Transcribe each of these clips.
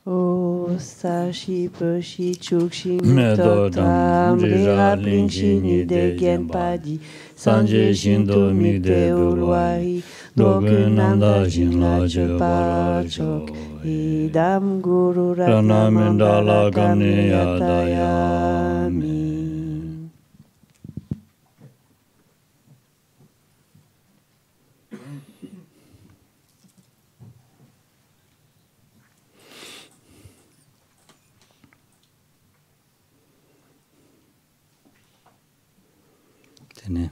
O sashi pershi chukshi mitotam riha plinchi ni de genpadi sanje shinto mite urwahi doku nanda shinla je paracho idam guru ratna mandala kamni yatayami. 네.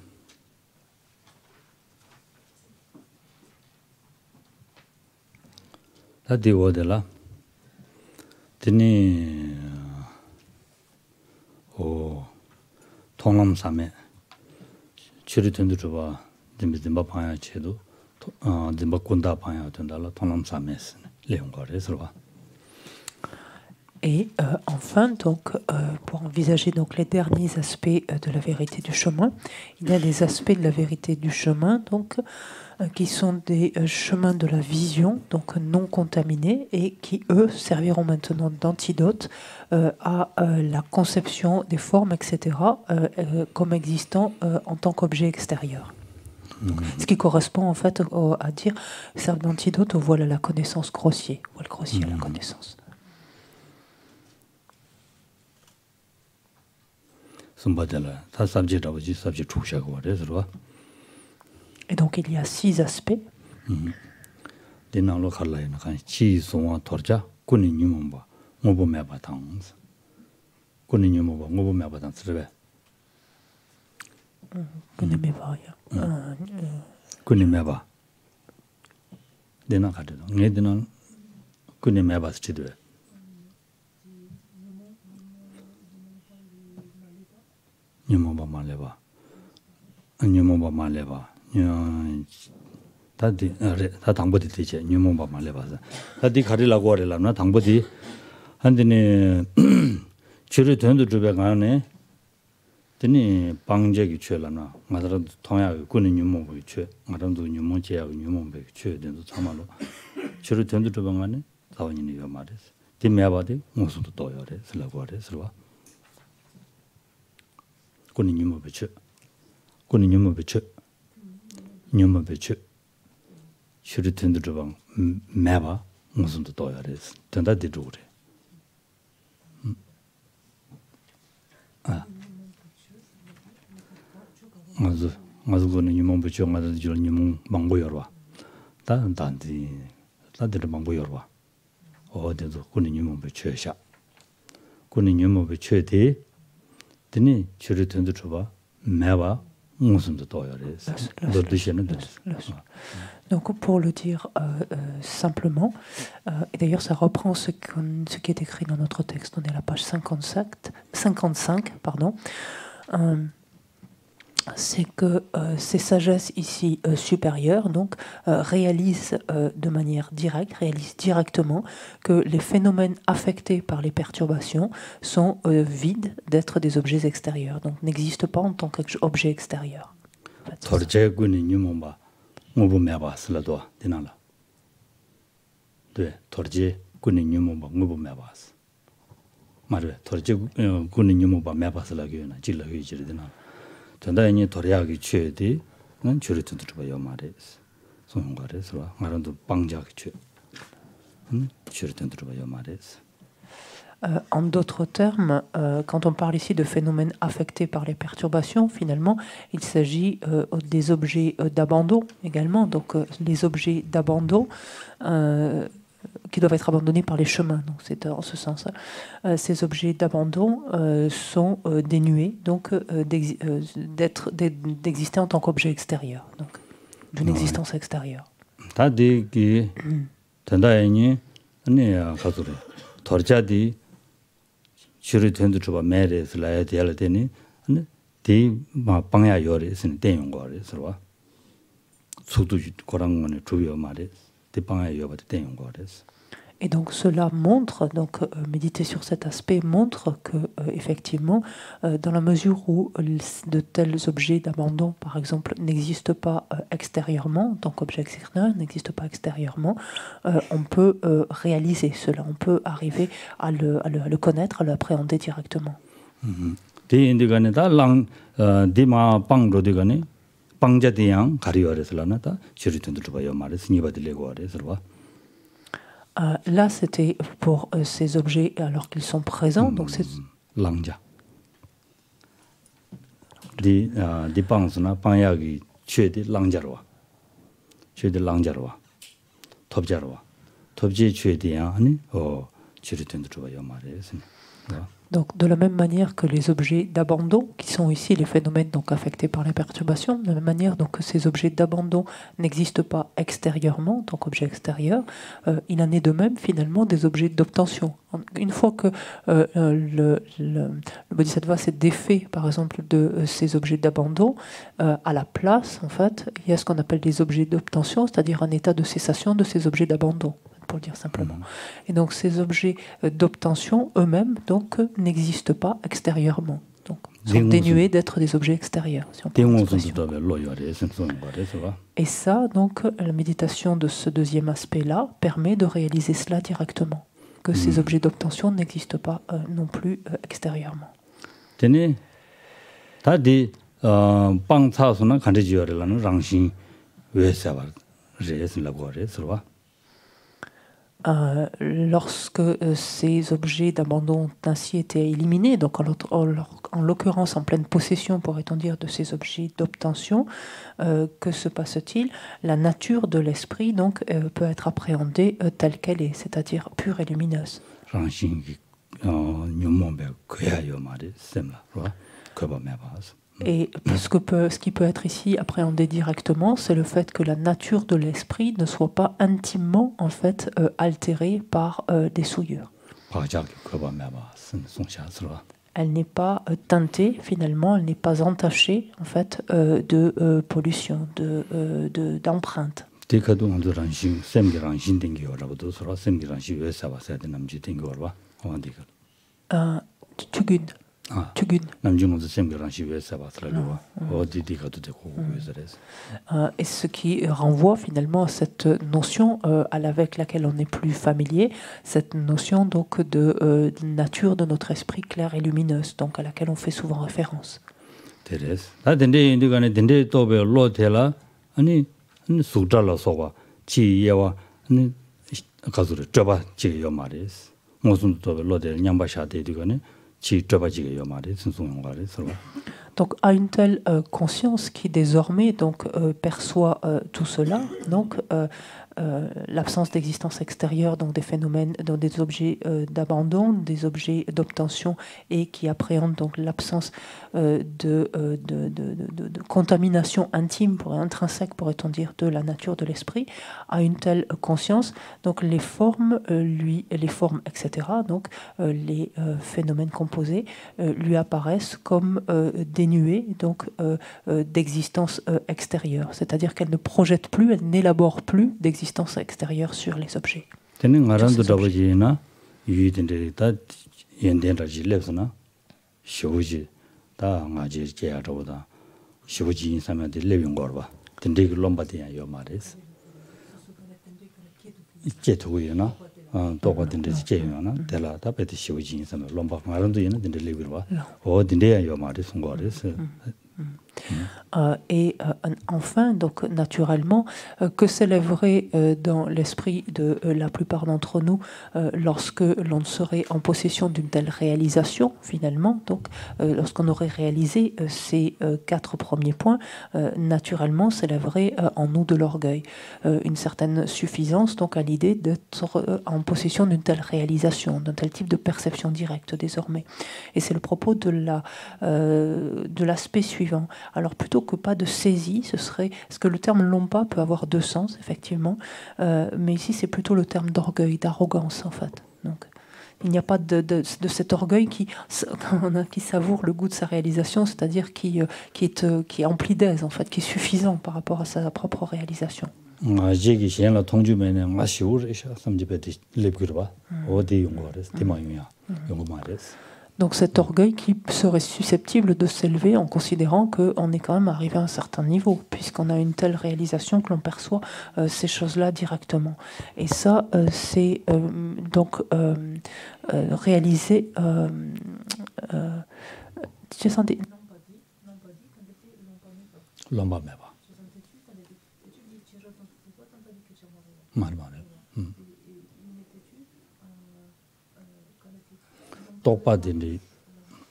다디 오데라. 드니 통남삼에 추리된도 줘봐. dimba 방야 제도 dimba 군다 방야 된다라 통남삼에스 레옹거래서 봐. Et enfin, donc, pour envisager donc les derniers aspects de la vérité du chemin, il y a des aspects de la vérité du chemin, donc, qui sont des chemins de la vision, donc non contaminés, et qui, eux, serviront maintenant d'antidote à la conception des formes, etc., comme existant en tant qu'objet extérieur. Ce qui correspond en fait à dire, servent d'antidote au voile à la connaissance grossier, ou le grossier à la connaissance. Et donc il y a 6 aspects. nyumba maleba nyumba maleba 다디 다 당보디 되지 nyumba maleba 다디 가리라고 하려나 나 당보디 한디네 주로 된도 주베 가네 드니 방제기 취라나 마다라 통야 군의 nyumba 취 마람도 nyumba 제하고 nyumba 취 된도 참말로 주로 된도 주베 가네 사원이니 요 말이스 디메바디 무슨도 또요래 슬라고 하래 슬와 군이 nyumba beche nyumba beche shuri tendu zhubang meba musun to doya res tenda di zhugre ngazu 군이 nyumba beche ngazu jiro nyumba mangbo yorwa dandi mangbo yorwa o denzo 군이 nyumba beche sha 군이 nyumba beche di 드니 주를 된도 줘봐 매와 무슨도 도야래서 Donc pour le dire simplement, et d'ailleurs ça reprend ce qui est écrit dans notre texte, on est à la page 55 pardon, c'est que ces sagesses ici supérieures donc réalisent de manière directe, réalisent directement que les phénomènes affectés par les perturbations sont vides d'être des objets extérieurs, donc n'existent pas en tant qu'objet extérieur. 전다인이 도래하기 취해디 는 줄을 튼들어 요 말이스 손가래서 말은도 방자기 취 줄을 튼들어 요 말이스 En d'autres termes, quand on parle ici de phénomènes affectés par les perturbations, finalement, il s'agit des objets d'abandon également. Donc, les objets d'abandon qui doivent être abandonnés par les chemins. Donc, c'est en ce sens. Ces objets d'abandon sont dénués donc d'exister en tant qu'objet extérieur, donc d'une existence extérieure. 다디기 된다이니 아니야 가도래 더자디 줄이 된도 줘봐 매레스 라야 되할 때니 디마 방야 요리스는 대용 거래서 수도 고랑 거는 주요 말에 디방야 요바 대용 거래서 Et donc cela montre, donc méditer sur cet aspect montre que effectivement, dans la mesure où de tels objets d'abandon, par exemple, n'existent pas extérieurement, donc objets extérieurs n'existent pas extérieurement, on peut réaliser cela, on peut arriver à le connaître, à l'appréhender directement. Là, c'était pour ces objets alors qu'ils sont présents. Donc c'est langja. Di pangsuna pangyagi chödi langjarwa. Chödi langjarwa. Topjarwa. Topji chödi yani o churitundu chuba yomare sine. Donc, de la même manière que les objets d'abandon, qui sont ici les phénomènes donc affectés par les perturbations, de la même manière donc, que ces objets d'abandon n'existent pas extérieurement, donc objets extérieurs, il en est de même finalement des objets d'obtention. Une fois que le bodhisattva s'est défait, par exemple, de ces objets d'abandon, à la place, en fait, il y a ce qu'on appelle des objets d'obtention, c'est-à-dire un état de cessation de ces objets d'abandon, pour le dire simplement. Et donc ces objets d'obtention eux-mêmes donc n'existent pas extérieurement, donc sont dénués d'être des objets extérieurs. Si on peut et ça, donc la méditation de ce deuxième aspect-là permet de réaliser cela directement, que ces objets d'obtention n'existent pas non plus extérieurement. Lorsque ces objets d'abandon ont ainsi été éliminés, donc en l'occurrence en pleine possession, pourrait-on dire, de ces objets d'obtention, que se passe-t-il? La nature de l'esprit donc peut être appréhendée telle qu'elle est, c'est-à-dire pure et lumineuse. Et ce qui peut être ici appréhendé directement, c'est le fait que la nature de l'esprit ne soit pas intimement en fait altérée par des souillures. Elle n'est pas teintée finalement, elle n'est pas entachée en fait de pollution, d'empreinte. Tugun. Et ce qui renvoie finalement à cette notion avec laquelle on est plus familier, cette notion donc de nature de notre esprit claire et lumineuse, donc à laquelle on fait souvent référence. Donc à une telle conscience qui désormais donc perçoit tout cela, donc l'absence d'existence extérieure, donc des phénomènes, donc des objets d'abandon, des objets d'obtention, et qui appréhende donc l'absence de contamination intime, intrinsèque, pourrait-on dire, de la nature de l'esprit, à une telle conscience, donc les formes, etc., donc les phénomènes composés lui apparaissent comme dénués donc d'existence extérieure, c'est-à-dire qu'elle ne projette plus, elle n'élabore plus d'existence extérieure sur les objets. Et enfin, donc naturellement, que s'élèverait dans l'esprit de la plupart d'entre nous lorsque l'on serait en possession d'une telle réalisation, finalement, donc lorsqu'on aurait réalisé ces 4 premiers points, naturellement s'élèverait en nous de l'orgueil, une certaine suffisance donc à l'idée d'être en possession d'une telle réalisation, d'un tel type de perception directe désormais. Et c'est le propos de l'aspect suivant. Alors plutôt que pas de saisie, ce serait, parce que le terme lompa peut avoir 2 sens effectivement, mais ici c'est plutôt le terme d'orgueil, d'arrogance en fait. Donc Il n'y a pas de cet orgueil qui savoure le goût de sa réalisation, c'est-à-dire qui est empli d'aise, en fait, qui est suffisant par rapport à sa propre réalisation. Donc cet orgueil qui serait susceptible de s'élever en considérant qu'on est quand même arrivé à un certain niveau, puisqu'on a une telle réalisation que l'on perçoit ces choses-là directement. Et ça, c'est donc réalisé... tu sens des...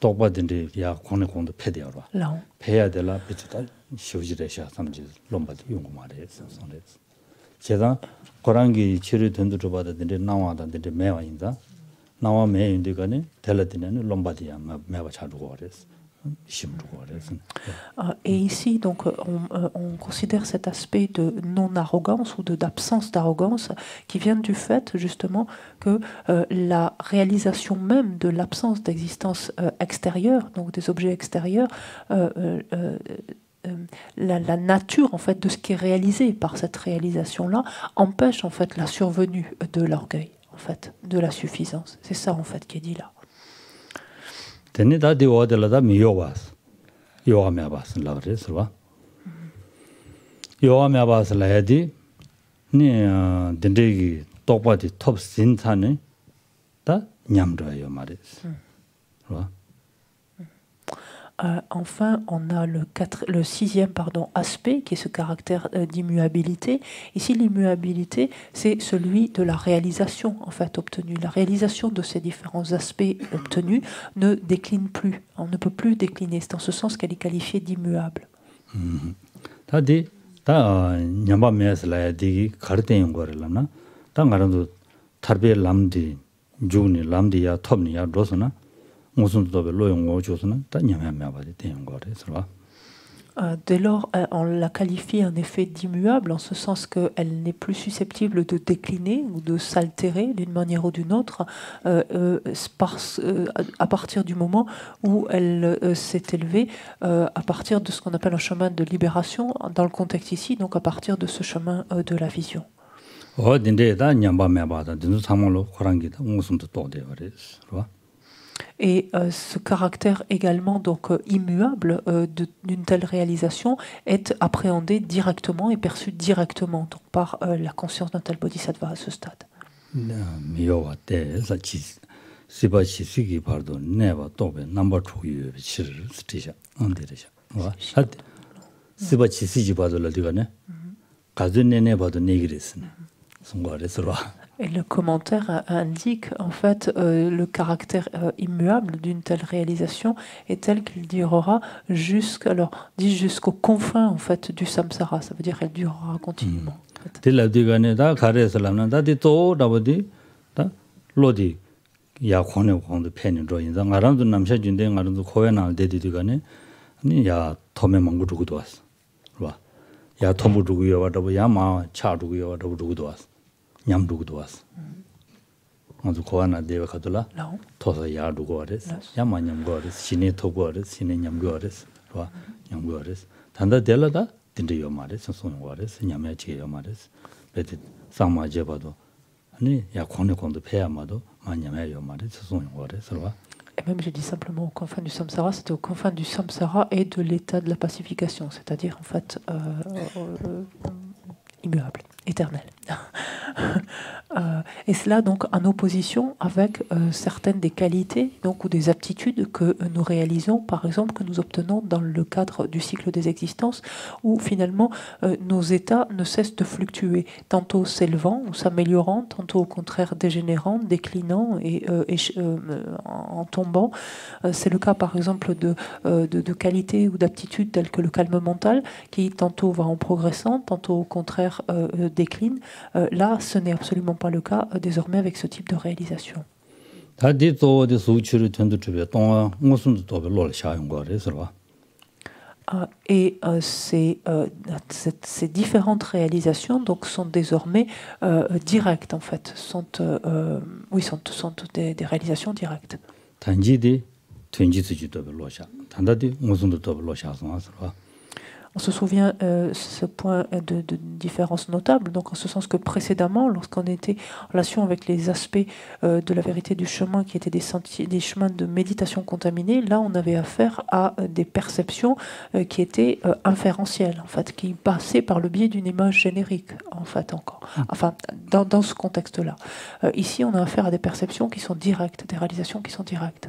똑바든지 야 권의 패대어라. 패야 될라 비슷다 쇼지레샤 삼지 롬바디 용고 말해서 선레스. 제가 고랑기 치료 된도 줘 받았는데 나와다는데 매와인다. 나와 매인데 간에 텔레티는 롬바디야 매와 차주고 그랬어. Et ici, donc, on considère cet aspect de non-arrogance ou d'absence d'arrogance qui vient du fait, justement, que la réalisation même de l'absence d'existence extérieure, donc des objets extérieurs, la nature, en fait, de ce qui est réalisé par cette réalisation-là empêche, en fait, la survenue de l'orgueil, en fait, de la suffisance. C'est ça, en fait, qui est dit là. Teni da di odelada mi yowas. Yoga me abas la reswa. Yoga me abas la yadi ni dendegi tokpa di top sin thane da nyamra yo mares. Enfin, on a le sixième aspect, qui est ce caractère d'immuabilité. Ici, l'immuabilité, c'est celui de la réalisation, en fait, obtenue. La réalisation de ces différents aspects obtenus ne décline plus. On ne peut plus décliner. C'est en ce sens qu'elle est qualifiée d'immuable. Dès lors, on la qualifie en effet d'immuable, en ce sens qu'elle n'est plus susceptible de décliner ou de s'altérer d'une manière ou d'une autre à partir du moment où elle s'est élevée, à partir de ce qu'on appelle un chemin de libération, dans le contexte ici, donc à partir de ce chemin de la vision. Et ce caractère également donc immuable d'une telle réalisation est appréhendé directement et perçu directement donc, par la conscience d'un tel bodhisattva à ce stade. Et le commentaire indique en fait le caractère immuable d'une telle réalisation est tel qu'il durera jusqu'aux confins en fait du samsara. Ça veut dire qu'elle durera continuellement. 냠두고도 왔어. 아주 고아나 대와 가들라. 토서 야두고 그랬어. 야마 냠고 그랬어. 신이 토고 그랬어. 신이 냠고 그랬어. 와 냠고 그랬어. 단다 될라다 딘데요 말했어. 손 그랬어. 냠에 지요 말했어. 베드 상마제 봐도 아니 야 권내권도 패야마도 마냠에요 말했어. 손 그랬어. 와 Et même, j'ai dit simplement aux confins du samsara, c'était aux confins du samsara et de l'état de la pacification, c'est-à-dire en fait immuable, éternel. Et cela donc en opposition avec certaines des qualités donc, ou des aptitudes que nous réalisons, par exemple que nous obtenons dans le cadre du cycle des existences, où finalement nos états ne cessent de fluctuer, tantôt s'élevant ou s'améliorant, tantôt au contraire dégénérant, déclinant et en tombant. C'est le cas par exemple de qualités ou d'aptitudes telles que le calme mental, qui tantôt va en progressant, tantôt au contraire décline. Là, ce n'est absolument pas le cas désormais avec ce type de réalisation. Et ces différentes réalisations donc, sont désormais directes, en fait. Sont des réalisations directes. On se souvient ce point de différence notable, donc en ce sens que précédemment, lorsqu'on était en relation avec les aspects de la vérité du chemin qui étaient des chemins de méditation contaminés, là on avait affaire à des perceptions qui étaient inférentielles, en fait, qui passaient par le biais d'une image générique, en fait, encore. Enfin, dans ce contexte-là. Ici, on a affaire à des perceptions qui sont directes, des réalisations qui sont directes.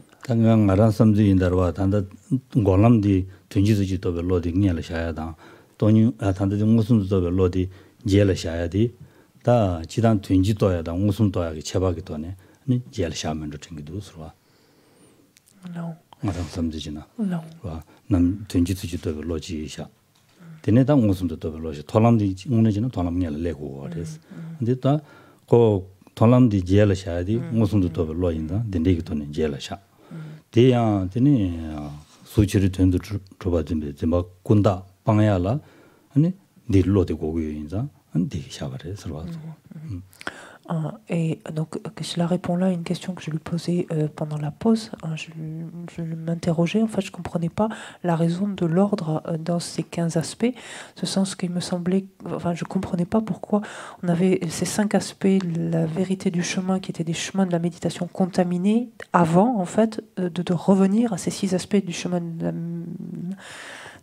수치를 된도 줘봐준데 막 군다 방해하라 아니 딜로데 고고인자 안디 샤바레 서와서. Et donc, cela répond là à une question que je lui posais pendant la pause. Je m'interrogeais, en fait, je ne comprenais pas la raison de l'ordre dans ces 15 aspects. Ce sens qu'il me semblait, enfin, je ne comprenais pas pourquoi on avait ces 5 aspects, la vérité du chemin, qui étaient des chemins de la méditation contaminés, avant, en fait, de revenir à ces 6 aspects du chemin de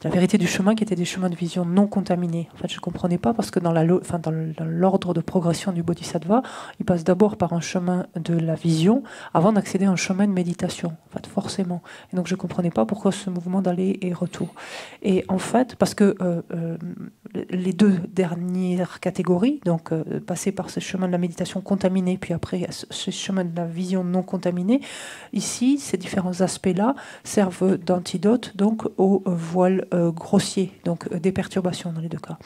la vérité du chemin qui étaient des chemins de vision non contaminés. En fait, je ne comprenais pas parce que dans l'ordre de progression du Bodhisattva, il passe d'abord par un chemin de la vision avant d'accéder à un chemin de méditation, en fait, forcément. Et donc, je ne comprenais pas pourquoi ce mouvement d'aller et retour. Et en fait, parce que les 2 dernières catégories, donc passer par ce chemin de la méditation contaminée, puis après ce chemin de la vision non contaminée, ici, ces différents aspects-là servent d'antidote donc au voile grossier, donc des perturbations dans les 2 cas.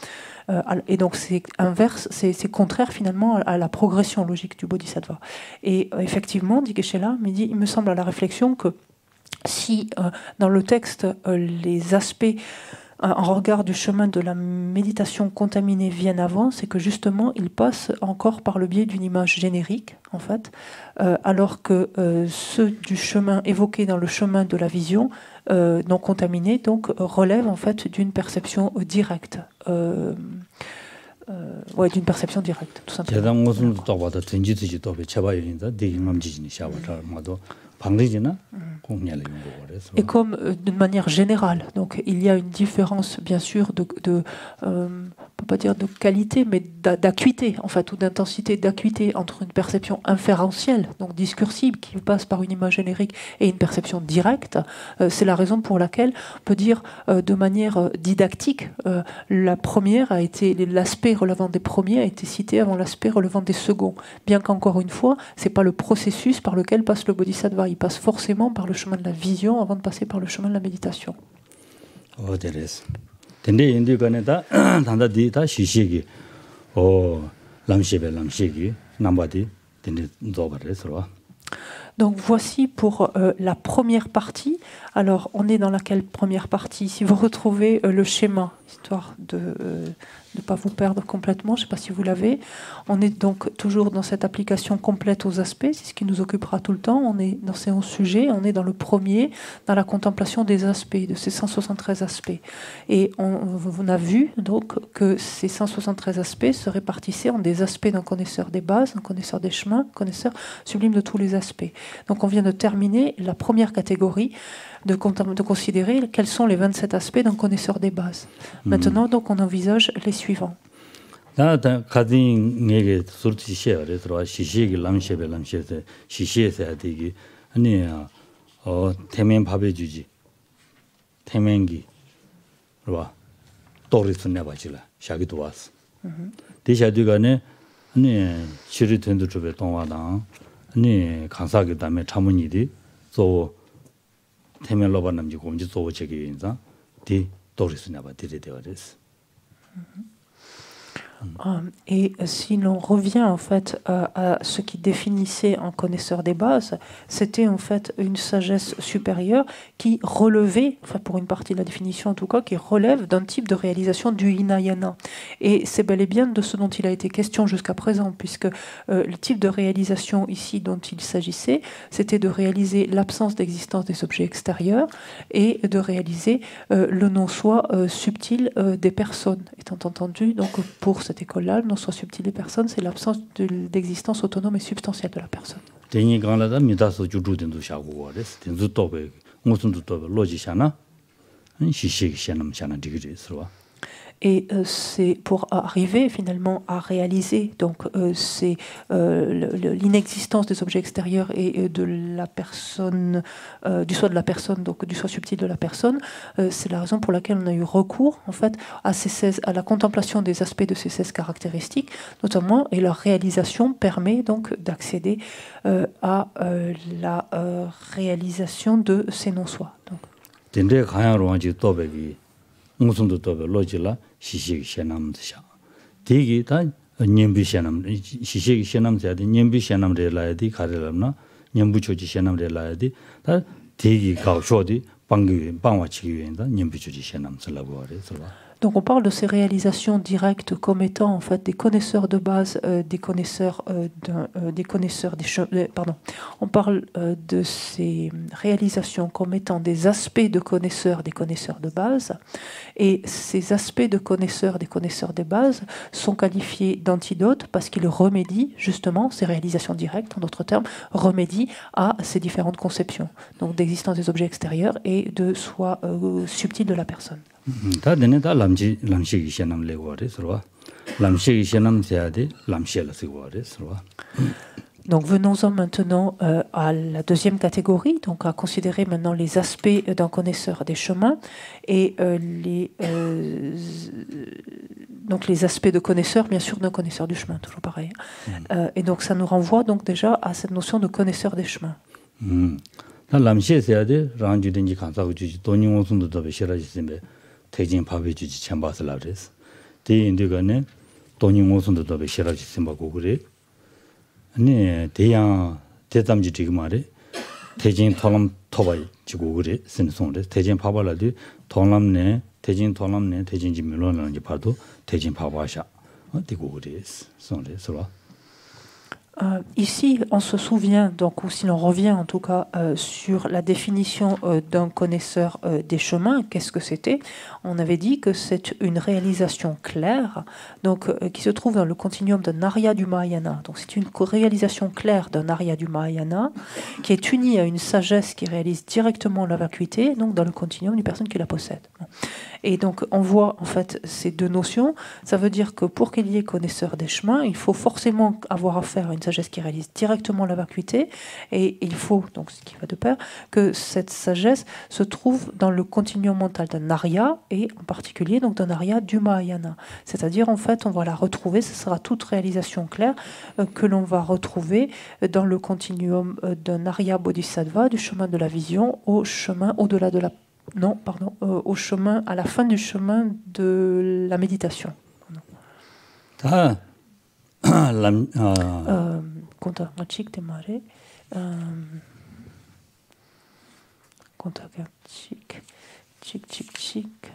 Et donc c'est inverse, c'est contraire finalement à la progression logique du Bodhisattva. Et effectivement, dit Geshe-la, il me semble à la réflexion que si dans le texte les aspects en regard du chemin de la méditation contaminée viennent avant, c'est que justement ils passent encore par le biais d'une image générique, en fait, alors que ceux du chemin évoqués dans le chemin de la vision non contaminée, donc relèvent en fait d'une perception directe. D'une perception directe, tout simplement. Et comme d'une manière générale, donc il y a une différence bien sûr on peut pas dire de qualité, mais d'acuité en fait, ou d'intensité, d'acuité entre une perception inférentielle, donc discursive, qui passe par une image générique, et une perception directe. C'est la raison pour laquelle on peut dire de manière didactique, la première a été, l'aspect relevant des premiers a été cité avant l'aspect relevant des seconds. Bien qu'encore une fois, c'est pas le processus par lequel passe le Bodhisattva, il passe forcément par le chemin de la vision avant de passer par le chemin de la méditation. Donc voici pour la première partie. Alors on est dans laquelle première partie? Si vous retrouvez le schéma, histoire de ne pas vous perdre complètement, je ne sais pas si vous l'avez. On est donc toujours dans cette application complète aux aspects, c'est ce qui nous occupera tout le temps. On est dans ces 11 sujets, on est dans le premier, dans la contemplation des aspects, de ces 173 aspects. Et on a vu donc que ces 173 aspects se répartissaient en des aspects d'un connaisseur des bases, un connaisseur des chemins, un connaisseur sublime de tous les aspects. Donc on vient de terminer la première catégorie, de considérer quels sont les 27 aspects d'un connaisseur des bases. Maintenant, donc, on envisage les suivants. Et si l'on revient en fait à ce qui définissait un connaisseur des bases, c'était en fait une sagesse supérieure qui relevait, enfin pour une partie de la définition en tout cas, qui relève d'un type de réalisation du Hinayana. Et c'est bel et bien de ce dont il a été question jusqu'à présent, puisque le type de réalisation ici dont il s'agissait, c'était de réaliser l'absence d'existence des objets extérieurs et de réaliser le non-soi subtil des personnes, étant entendu donc pour cette école-là, le non-soi subtil des personnes, c'est l'absence d'existence autonome et substantielle de la personne. Et c'est pour arriver finalement à réaliser donc c'est l'inexistence des objets extérieurs et de la personne, du soi de la personne, donc du soi subtil de la personne. C'est la raison pour laquelle on a eu recours en fait à la contemplation des aspects de ces 16 caractéristiques, notamment, et leur réalisation permet donc d'accéder à la réalisation de ces non-soi. 무슨도 또 로지라 시식 시nam드샤 되게 다 년비 시남 시식 시남자데 년비 시남레라야디 가르람나 년부 조지 시남레라야디 다 되게 가쇼디 방와치기 위해다 년비 조지 시남슬라고 그래서 Donc on parle de ces réalisations directes comme étant en fait des connaisseurs de base, des connaisseurs pardon. On parle de ces réalisations comme étant des aspects de connaisseurs des connaisseurs de base, et ces aspects de connaisseurs des connaisseurs de base sont qualifiés d'antidotes parce qu'ils remédient justement ces réalisations directes, en d'autres termes, remédient à ces différentes conceptions, donc d'existence des objets extérieurs et de soi subtil de la personne. Donc venons-en maintenant à la deuxième catégorie, donc à considérer maintenant les aspects d'un connaisseur des chemins et donc les aspects de connaisseur, bien sûr, d'un connaisseur du chemin, toujours pareil. Et donc ça nous renvoie donc déjà à cette notion de connaisseur des chemins. 대진 밥에 주지 챈바슬라 그랬어. 대인들간에 돈이 무슨도 더 베시라지 심바고 그래. 아니 대양 대담지 지금 말에 대진 토람 토바이 지고 그래. 신송래 대진 밥발라디 돈람네 대진 돈람네 대진지 밀론는지 봐도 대진 밥와샤. 어디고 그래. 송래 서로. Ici, on se souvient, donc, ou si l'on revient en tout cas sur la définition d'un connaisseur des chemins, qu'est-ce que c'était? On avait dit que c'est une réalisation claire, donc, qui se trouve dans le continuum d'un arya du Mahayana. Donc c'est une réalisation claire d'un arya du Mahayana qui est unie à une sagesse qui réalise directement la vacuité, donc dans le continuum d'une personne qui la possède. Et donc on voit en fait ces deux notions. Ça veut dire que pour qu'il y ait connaisseur des chemins, il faut forcément avoir affaire à une sagesse qui réalise directement la vacuité, et il faut, donc ce qui va de pair, que cette sagesse se trouve dans le continuum mental d'un arya, et en particulier donc d'un arya du Mahayana. C'est-à-dire en fait on va la retrouver, ce sera toute réalisation claire que l'on va retrouver dans le continuum d'un arya bodhisattva, du chemin de la vision au chemin au-delà de la au chemin, à la fin du chemin de la méditation. Conta gachik te mare, conta gachik, chik,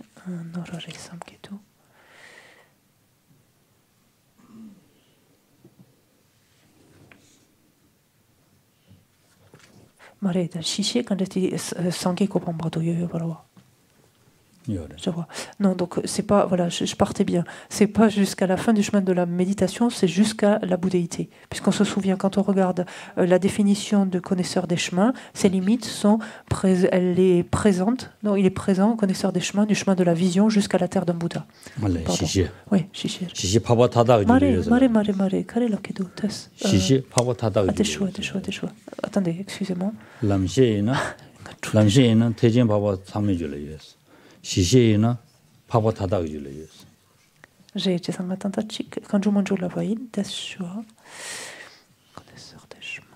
norare samketu. Mare da shishi quand tu sangue kopamba to yo barawa. Je vois. Non, donc c'est pas, voilà, je partais bien. C'est pas jusqu'à la fin du chemin de la méditation, c'est jusqu'à la bouddhéité. Puisqu'on se souvient, quand on regarde la définition de connaisseur des chemins, ses limites sont, elle est présente. Non, il est présent, connaisseur des chemins, du chemin de la vision jusqu'à la terre d'un Bouddha. Shishi. Oui, shishi. Shishi paba tada. Mare, kare kedo tes. Shishi paba tada. Ateshua. Attendez, excusez-moi. 람시에나 대진 paba samé 줄래요. 시시에나 paba tada 줄래요. J'ai été sans attendre chic quand je mange la voyine Teshua. Connaisseur des chemins.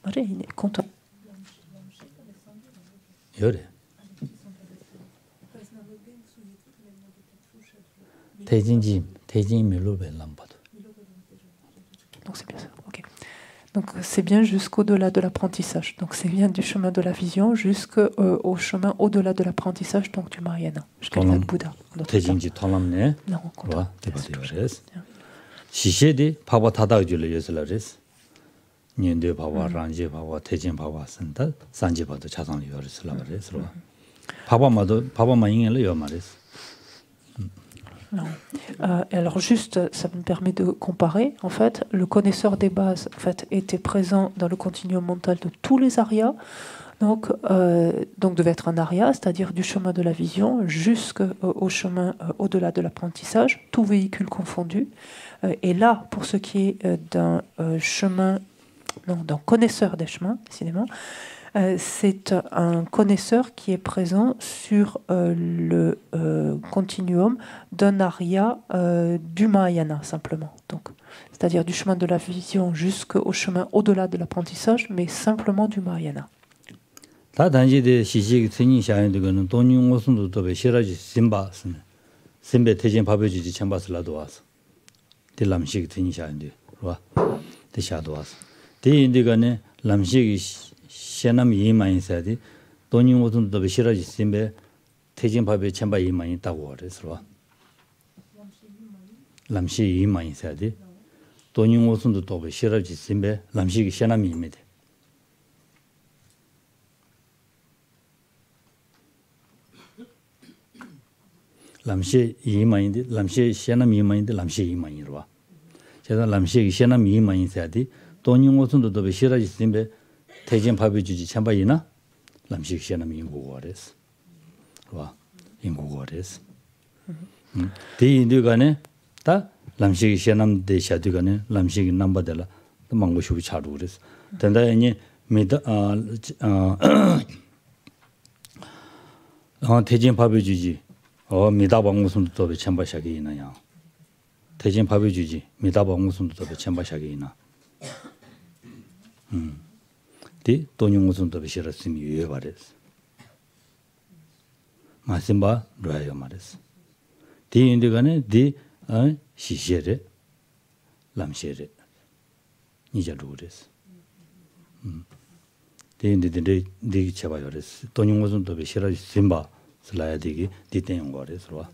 Mare, il est content. 요래. Donc c'est bien ça. Okay. Donc c'est bien jusqu'au-delà de l'apprentissage. Donc c'est bien du chemin de la vision jusqu'au chemin au-delà de l'apprentissage, donc du Mahayana, jusqu'à l'état de Bouddha. Non, 시셰디 파바 타다줄을 예슬라레스 년대 파바 란제 파바 태진 파바 산다 산제 파도 자상이 요르슬라레스 파바마도 잉엘을 요마레스. Non. Alors juste, ça me permet de comparer. En fait, le connaisseur des bases, en fait, était présent dans le continuum mental de tous les arias. Donc devait être un aria, c'est-à-dire du chemin de la vision jusqu'au chemin au-delà de l'apprentissage, tout véhicule confondu. Et là, pour ce qui est d'un d'un connaisseur des chemins, décidément, c'est un connaisseur qui est présent sur le continuum d'un aria du Mahayana, simplement. Donc, c'est-à-dire du chemin de la vision jusqu'au chemin au-delà de l'apprentissage, mais simplement du Mahayana. 다 단지대 시식 선이 샤인데 거는 돈용 옷도 더 베시라지 심바스네. 심베 태진 밥여주지 첨바슬라도 와서. 딜람식 선이 샤인데 와. 대샤도 와서. 대인데가네 람식이 샤남 이만 있어야지. 돈용 옷도 더 베시라지 심베 태진 밥여 첨바 이만 있다고 그래서. 람식 이만 있어야지. 돈용 옷도 더 베시라지 심베 람식이 샤남 이메데. 람시 이만인데 람시 시나 미만인데 람시 이만이로와 제가 람시 시나 미만인 세야디 돈용 옷도 더 베시라지 심베 대진 밥이 주지 참바이나 람시 시나 미고거레스 와 인고거레스 대인들간에 다 람시 시나 대샤들간에 람시 넘버들라 망고슈비 차루레스 된다니 미다 대진 밥이 주지 미다방무슨도 또 첨바샤기 있나요? 대진 밥이 주지. 미다방무슨도 또 첨바샤기 있나? 디 돈용무슨도 비시라스미 유에 말했어. 마심바 로야요 말했어. 디 인디간에 디 시시레 람시레 니자루 그랬어. 디 인디데 디 쳐봐요 그랬어. 돈용무슨도 비시라스 심바 슬라야 되기 디테인 거래서 와.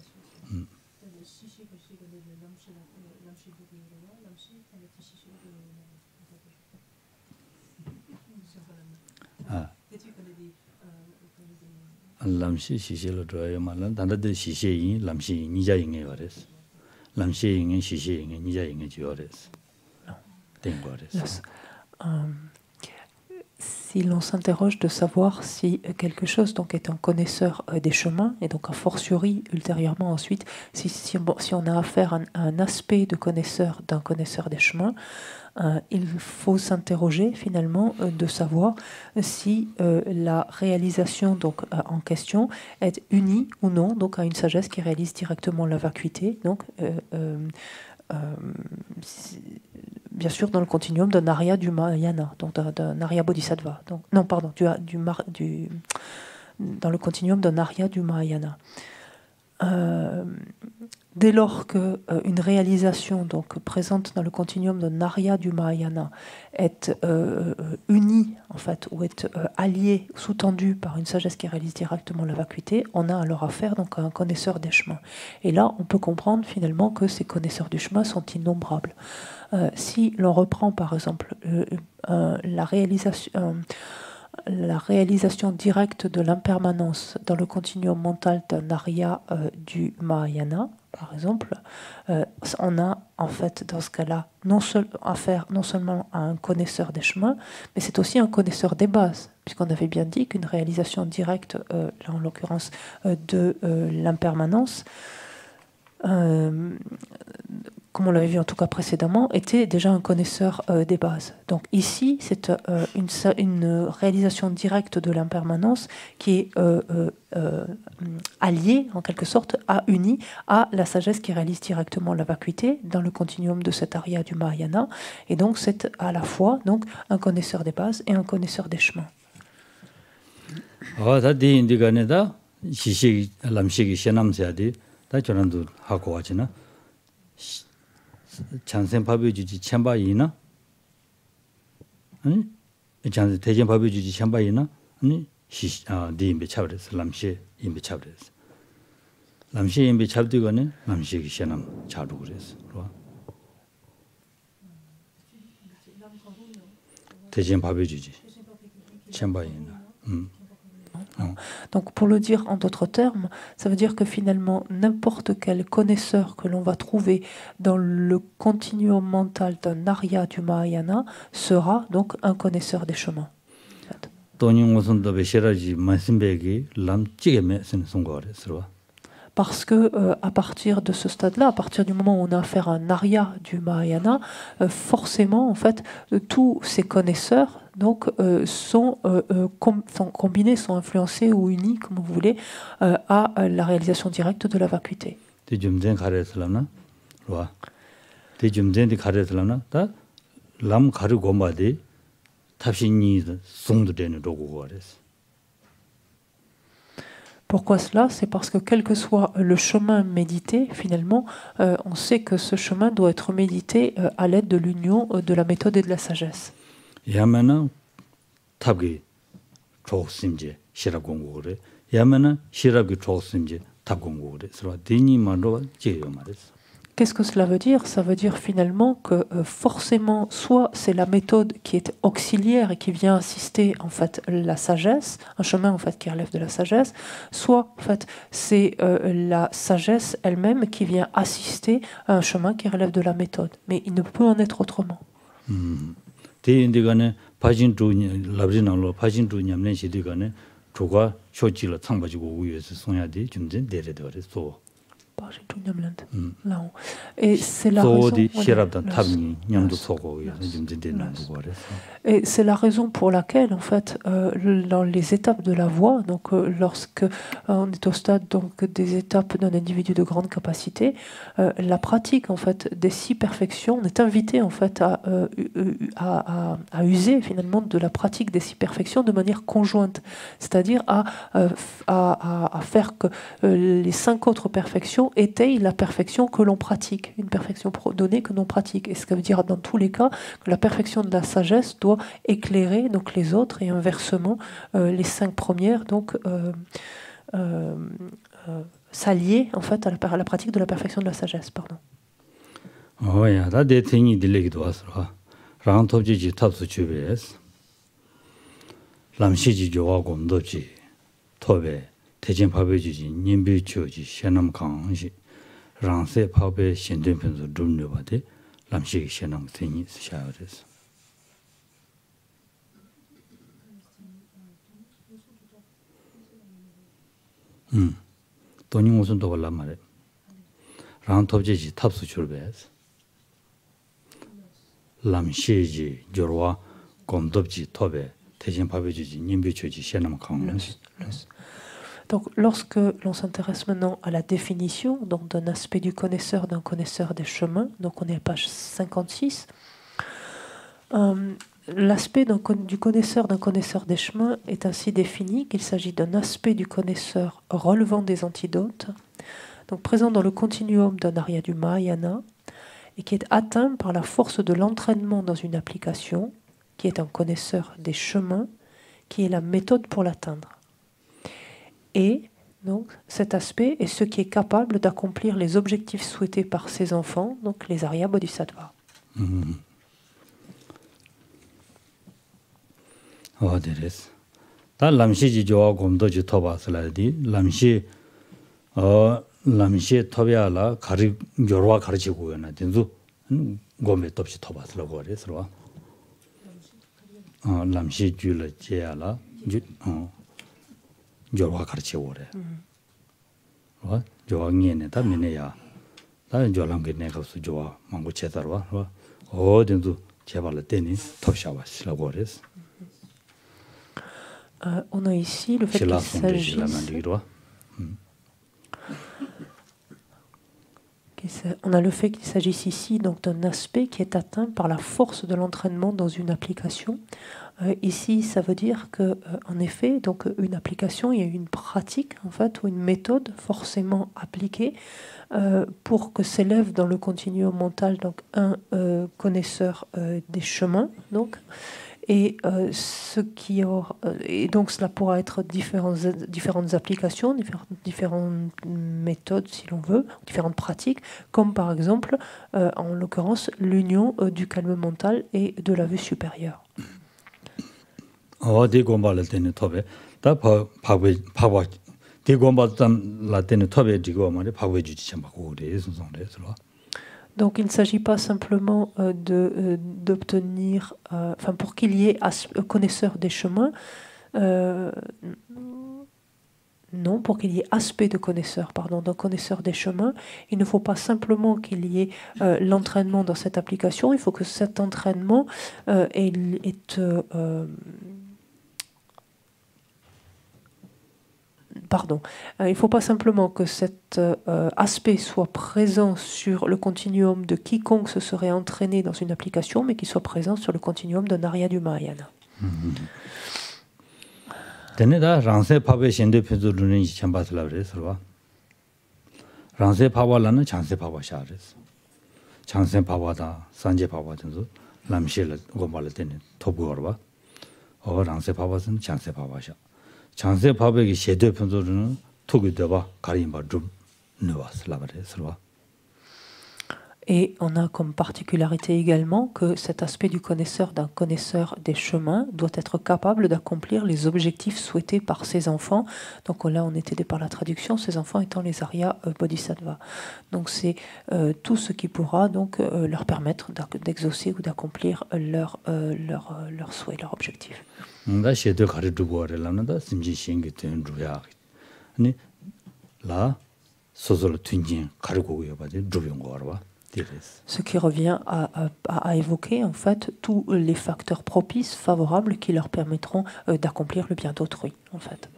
람시 시시로 줘요 말은 단다들 시시이 람시 니자잉에 거래서. 람시잉에 시시잉에 니자잉에 줘래서. 된 거래서. Si l'on s'interroge de savoir si quelque chose donc est un connaisseur des chemins, et donc a fortiori ultérieurement ensuite, si on a affaire à un aspect de connaisseur d'un connaisseur des chemins, il faut s'interroger finalement de savoir si la réalisation donc en question est unie ou non donc à une sagesse qui réalise directement la vacuité, donc bien sûr dans le continuum d'un arya du Mahayana, donc d'un arya bodhisattva. Donc, non, pardon, dans le continuum d'un arya du Mahayana. Dès lors qu'une réalisation donc, présente dans le continuum d'un arya du Mahayana est unie, en fait, ou est alliée, sous-tendue par une sagesse qui réalise directement la vacuité, on a alors affaire donc, à un connaisseur des chemins. Et là, on peut comprendre finalement que ces connaisseurs du chemin sont innombrables. Si l'on reprend par exemple la réalisation directe de l'impermanence dans le continuum mental d'un arya du Mahayana, par exemple, on a en fait dans ce cas-là affaire non seulement à un connaisseur des chemins, mais c'est aussi un connaisseur des bases, puisqu'on avait bien dit qu'une réalisation directe, là en l'occurrence de l'impermanence, comme on l'avait vu en tout cas précédemment, était déjà un connaisseur des bases. Donc ici, c'est une réalisation directe de l'impermanence qui est alliée, en quelque sorte, unie à la sagesse qui réalise directement la vacuité dans le continuum de cet arya du Mahayana. Et donc c'est à la fois donc, un connaisseur des bases et un connaisseur des chemins. chansen pabe juji chamba ina 아니 chansen 대전 pabe juji chamba ina 아니 di imbe chabres lamshe imbe chabres lamshe imbe chabdi거네 lamshe 기셔남 자루 그래서 대전 pabe juji chamba ina Donc, pour le dire en d'autres termes, ça veut dire que finalement, n'importe quel connaisseur que l'on va trouver dans le continuum mental d'un arya du Mahayana sera donc un connaisseur des chemins. Parce que à partir de ce stade-là, à partir du moment où on a affaire à un arya du Mahayana, forcément, en fait, tous ces connaisseurs donc sont combinés, sont influencés ou unis, comme vous voulez, à la réalisation directe de la vacuité. Pourquoi cela? C'est parce que quel que soit le chemin médité, finalement, on sait que ce chemin doit être médité à l'aide de l'union de la méthode et de la sagesse. 야만은 탑기 조심제 시랍 공부를 야만은 시랍기 조심제 탑 공부를 서로 디니만로 제요 말이죠. Qu'est-ce que cela veut dire? Ça veut dire finalement que forcément, soit c'est la méthode qui est auxiliaire et qui vient assister en fait la sagesse, un chemin en fait qui relève de la sagesse, soit en fait c'est la sagesse elle-même qui vient assister à un chemin qui relève de la méthode. Mais il ne peut en être autrement. 대인들간에 파진주 라브진나로 파진주 냠낸 시디간에 조가 쇼지를 창바지고 우유에서 송야디 좀전 내려도 그랬어. Et c'est la raison pour laquelle, en fait, dans les étapes de la voie, donc lorsque on est au stade donc des étapes d'un individu de grande capacité, la pratique en fait des 6 perfections, on est invité en fait à user finalement de la pratique des 6 perfections de manière conjointe, c'est-à-dire à faire que les 5 autres perfections étaye la perfection que l'on pratique, une perfection donnée que l'on pratique. Et ce qui veut dire dans tous les cas que la perfection de la sagesse doit éclairer donc les autres et inversement les 5 premières donc s'allier en fait à la pratique de la perfection de la sagesse. Pardon. Oh ya, da detingi dilegido asra. Rang topji ji tapsu chubes. Lamshi ji jowa gomdoji tobe 대전 파베지지 님비초지 현남 강시 랑세 파베 신된편서 룸려바데 람시기 현남 생이 샤어레스 돈이 무슨 도 발라 말에 랑 톱지지 탑수 줄베스 람시지 저와 곰덥지 토베 대전 파베지지 님비초지 현남 강시 Donc, lorsque l'on s'intéresse maintenant à la définition donc d'un aspect du connaisseur, d'un connaisseur des chemins, donc on est à page 56, l'aspect du connaisseur d'un connaisseur des chemins est ainsi défini qu'il s'agit d'un aspect du connaisseur relevant des antidotes, donc présent dans le continuum d'un arya du Mahayana, et qui est atteint par la force de l'entraînement dans une application, qui est un connaisseur des chemins, qui est la méthode pour l'atteindre. Et donc, cet aspect est ce qui est capable d'accomplir les objectifs souhaités par ses enfants, donc les Arya Bodhisattvas. Oh, deres. Ta lamshi ji jowa gomdo ji toba saladi lamshi tobiala kari yorwa 가르치고 yana denzu gombe top시 toba sal고 그래서 lamshi jula jeala jorwa 가르치고 그래. jowa ngene ta mineya ta jolam ge ne 가서 jowa 망고 제다로 와 denzu 제발로 때니 톱샤와 쓰라고 그랬어. On a ici le fait qu'il s'agisse... On a le fait qu'il s'agisse ici donc d'un aspect qui est atteint par la force de l'entraînement dans une application, Ici, ça veut dire que, en effet, donc une application, il y a une pratique en fait ou une méthode forcément appliquée pour que s'élève dans le continuum mental donc un connaisseur des chemins donc. Et, et donc cela pourra être différentes applications, différentes méthodes si l'on veut, différentes pratiques, comme par exemple, en l'occurrence, l'union du calme mental et de la vue supérieure. Donc il ne s'agit pas simplement d'obtenir, enfin pour qu'il y ait connaisseur des chemins, non, pour qu'il y ait aspect de connaisseur, pardon, d'un connaisseur des chemins, il ne faut pas simplement qu'il y ait l'entraînement dans cette application, il faut que cet entraînement il ne faut pas simplement que cet aspect soit présent sur le continuum de quiconque se serait entraîné dans une application, mais qu'il soit présent sur le continuum d'un Arya du Mahayana. Et on a comme particularité également que cet aspect du connaisseur, d'un connaisseur des chemins, doit être capable d'accomplir les objectifs souhaités par ses enfants. Donc là, on est aidé par la traduction, ces enfants étant les Arya Bodhisattva. Donc c'est tout ce qui pourra donc leur permettre d'exaucer ou d'accomplir leur souhait, leur objectif. Ce qui revient à évoquer en fait tous les facteurs propices, favorables, qui leur permettront d'accomplir le bien d'autrui, en fait.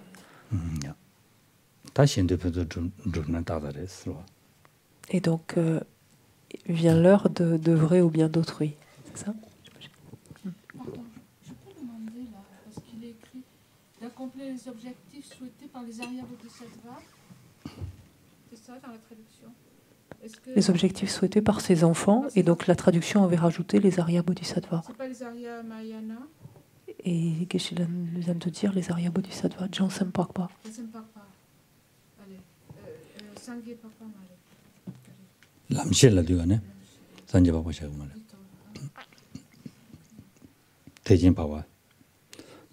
Et donc vient l'heure d'œuvrer au bien d'autrui, c'est ça? Pardon, je peux demander là, parce qu'il est écrit d'accomplir les objectifs souhaités par les Arya Bodhisattva. C'est ça dans la traduction? Les objectifs souhaités par ses enfants, et donc la traduction avait rajouté les Arya Bodhisattva. C'est pas les Arya Mahayana? Et Geshe-la vient de dire les Arya Bodhisattva, Jan Sempakpa. Allez, Sangye Papa Mare. Lamshel la diga ne, Sangye Papa Shagu Mare. Tejin Papa.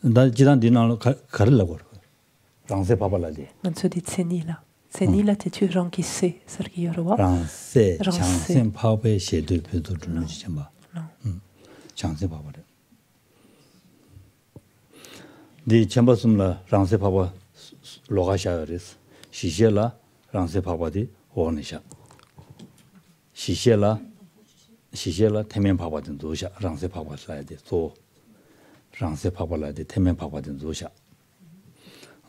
Da jidan dinalo karilla gor. Rangse Papa la di. On se dit Tsenila. Tsenila tetu Jean qui sait, Sergi Yorwa. Rangse, Changsen Papa she de pedo dunu chamba. Changse Papa de. Di chamba sumla Rangse Papa loga shayaris. Shishela Rangse Papa di onisha. Shishela temen Papa den dosha Rangse Papa la de so. Rangse Papa la de temen Papa den dosha.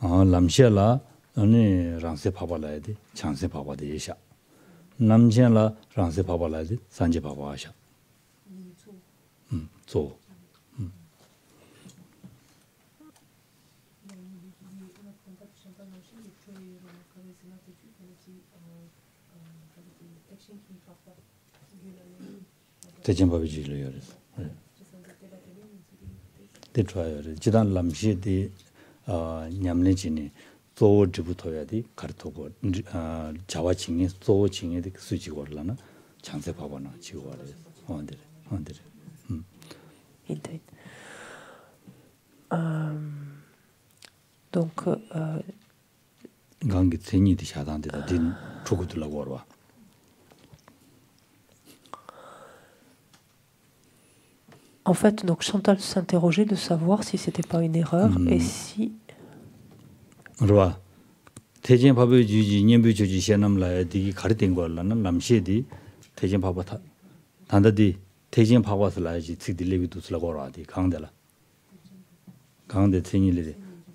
lamshela 아니 랑세 파발라야디 창세 파바데샤 남젠라 랑세 파발라야디 산제 파바샤 조 대전법이지를 열어서 대초야를 지단 람시디 냠내지니 조지부터야디 가르토고 자와칭이 조칭이 수지고라나 장세 봐봐나 지고래 언들 Donc 강기 전이디 샤단데다 딘 조고들라고 와라. En fait, donc Chantal s'interrogeait de savoir si c'était pas une erreur et si. 그러와 대전 법의 주지 년부 주지 시험라야디 가르된 걸라는 남시디 대전 법다 단다디 대전 법와서라지 특딜레비도 슬라고라디 강데라 강데 천일리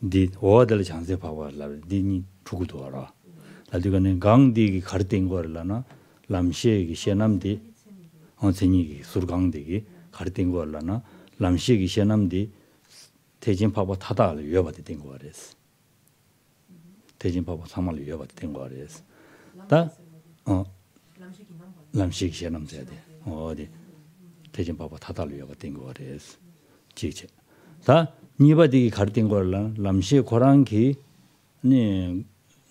디 오아들 장세 법와라 디니 죽고도 알아 나디가는 강디기 가르된 걸라나 남시에기 시험남디 언천이기 술강디기 가르된 걸라나 남시에기 시험남디 대진 파고 타다를 위협하게 된 거래서. 대진 파고 사말을 위협하게 된 거래서. 다 람식 시험돼야 돼. 어디 대진 파고 타다를 위협하게 된 거래서. 지체. 다 니바디 가르친 거라 람시 고랑기 니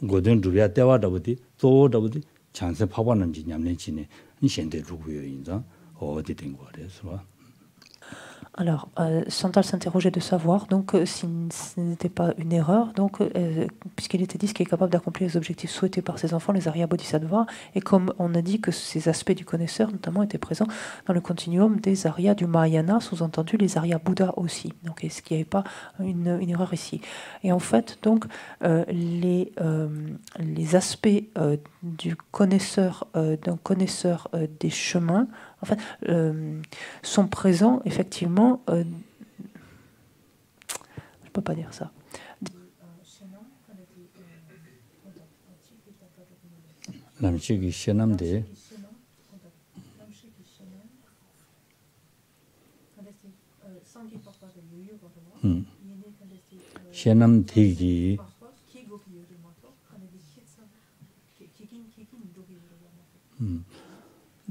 고든 주야 때와다부디 또다부디 장세 파고는지 냠내지네. 니 현대 루고요 인자 어디 된 거래서. Alors, Santal s'interrogeait de savoir donc si ce n'était pas une erreur, donc puisqu'il était dit ce qui est capable d'accomplir les objectifs souhaités par ses enfants, les Arya Bodhisattvas, et comme on a dit que ces aspects du connaisseur notamment étaient présents dans le continuum des Aryas du Mahayana, sous-entendu les Arya Bouddha aussi. Donc, est-ce qu'il n'y avait pas une erreur ici? Et en fait, donc les aspects du connaisseur, d'un connaisseur des chemins, en fait, sont présents effectivement. Je ne peux pas dire ça. 남식이 신남대. 신남대기.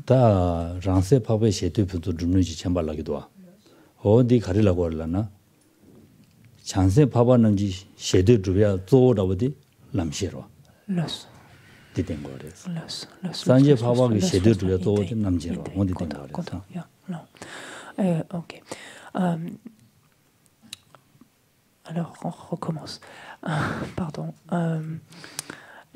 다 랑세 파베 셰트부터 줌는지 첨발하기도 와. 어디 가리라고 하려나? 장세 파바는지 셰드 주야 쪼라버디 남시로. Los. 디된 거래서. Los. 산제 파바기 셰드 주야 또 남지로. 어디 된 거래서. Ok. Alors, on recommence. Pardon.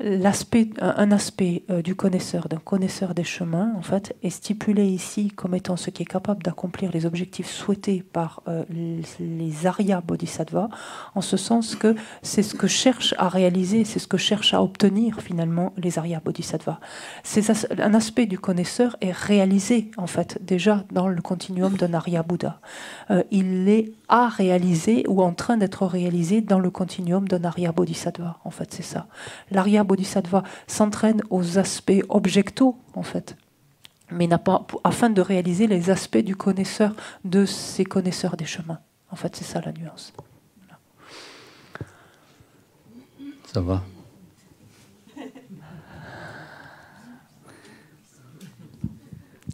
Un aspect du connaisseur, d'un connaisseur des chemins, en fait, est stipulé ici comme étant ce qui est capable d'accomplir les objectifs souhaités par les Arya Bodhisattvas, en ce sens que c'est ce que cherchent à réaliser, c'est ce que cherchent à obtenir finalement les Arya Bodhisattvas. Un aspect du connaisseur est réalisé, en fait, déjà dans le continuum d'un Arya Bouddha. Il est à réaliser ou en train d'être réalisé dans le continuum d'un Arya Bodhisattva. En fait, c'est ça. L'Arya Bodhisattva s'entraîne aux aspects objectaux, en fait, mais n'a pas, afin de réaliser les aspects du connaisseur, de ces connaisseurs des chemins. En fait, c'est ça la nuance. Voilà. Ça va.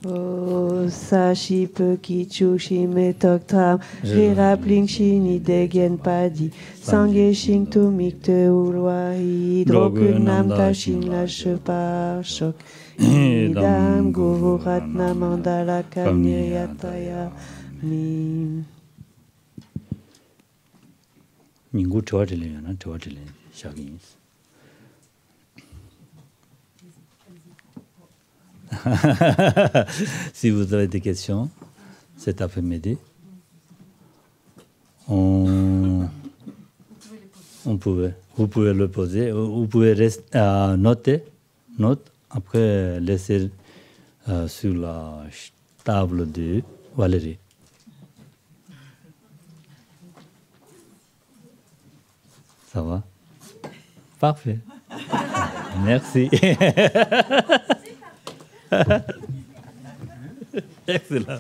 O sashi peki chushi metok tam jirapling shini degen padi sange shing tu mikte ulwahi drogun nam tashin la shepar shok idam guhurat namandala kamniyataya mi 민구 좋아지려면 좋아지려 시작이 Si vous avez des questions cet après-midi, vous pouvez le poser, vous pouvez noter, après laisser sur la table de Valérie. Ça va? Parfait. Merci. Excellent.